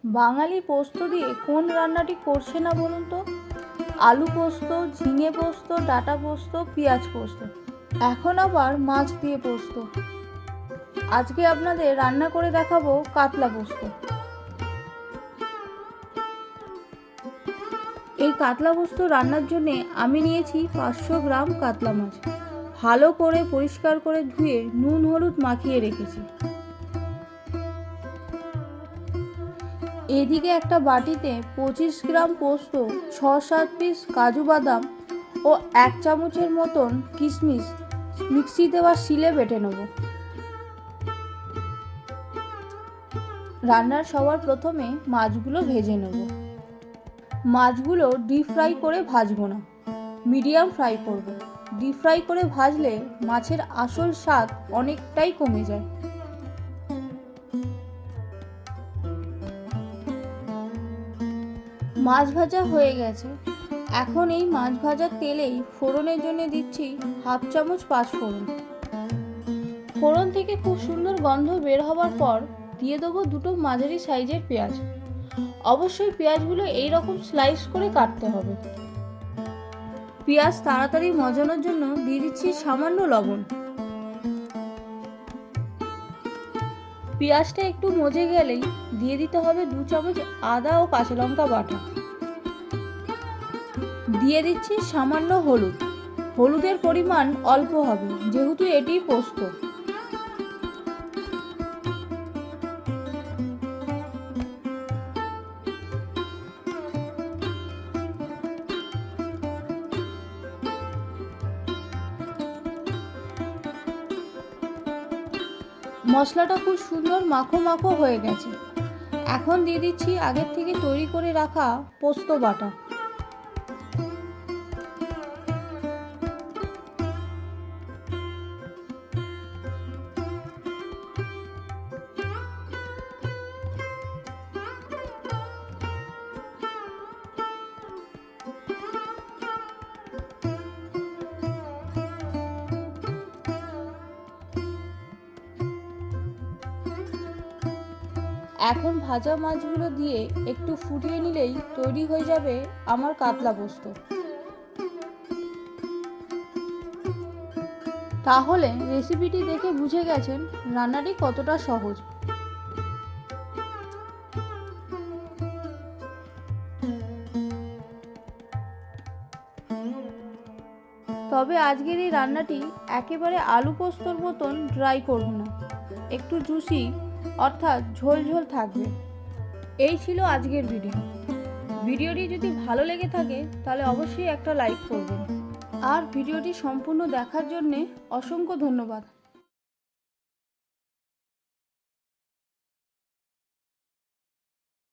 বাঙালি পোস্ত দিয়ে কোন রান্নাটি করছে না বলুন তো? আলু পোস্ত, ঝিঙে পোস্ত, ডাঁটা পোস্ত, পেঁয়াজ পোস্ত, এখন আবার মাছ দিয়ে পোস্ত। আজকে আপনাদের রান্না করে দেখাবো কাতলা পোস্ত। এই কাতলা পোস্ত রান্নার জন্যে আমি নিয়েছি 500 গ্রাম কাতলা মাছ। ভালো করে পরিষ্কার করে ধুয়ে নুন হলুদ মাখিয়ে রেখেছি। এদিকে একটা বাটিতে 25 গ্রাম পোস্ত, 6-7 পিস কাজু বাদাম ও 1 চামচের মতন কিশমিশ মিক্সিতে বা শিলে বেটে নেব। রান্নার সবার প্রথমে মাছগুলো ভেজে নেব। মাছগুলো ডিপ ফ্রাই করে ভাজবো না, মিডিয়াম ফ্রাই করব। ডিপ ফ্রাই করে ভাজলে মাছের আসল স্বাদ অনেকটাই কমে যায়। মাছ ভাজা হয়ে গেছে। এখন এই মাছ ভাজার তেলেই ফোড়নের জন্য দিচ্ছি 1/2 চামচ 5 ফোড়ন। ফোড়ন থেকে খুব সুন্দর গন্ধ বের হওয়ার পর দিয়ে দেবো 2টো মাঝারি সাইজের পেঁয়াজ। অবশ্যই পেঁয়াজগুলো এইরকম স্লাইস করে কাটতে হবে। পেঁয়াজ তাড়াতাড়ি মজানোর জন্য দিয়ে দিচ্ছি সামান্য লবণ। পেঁয়াজটা একটু মজে গেলেই দিয়ে দিতে হবে 2 চামচ আদা ও কাঁচা লঙ্কা বাটা। দিয়ে দিচ্ছি সামান্য হলুদ। হলুদের পরিমাণ অল্প হবে যেহেতু এটি পোস্ত। মশলাটা খুব সুন্দর মাখো মাখো হয়ে গেছে। এখন দিয়ে দিচ্ছি আগের থেকে তৈরি করে রাখা পোস্ত বাটা। এখন ভাজা মাছগুলো দিয়ে একটু ফুটিয়ে নিলেই তৈরি হয়ে যাবে আমার কাতলা পোস্ত। তাহলে রেসিপিটি দেখে বুঝে গেছেন রান্নাটি কতটা সহজ। তবে আজকের এই রান্নাটি একেবারে আলু পোস্তর মতন ড্রাই করব না, একটু জুসি অর্থাৎ ঝোল ঝোল থাকবে। এই ছিল আজকের ভিডিওটি যদি ভালো লেগে থাকে তাহলে অবশ্যই একটা লাইক করবেন। আর ভিডিওটি সম্পূর্ণ দেখার জন্যে অসংখ্য ধন্যবাদ।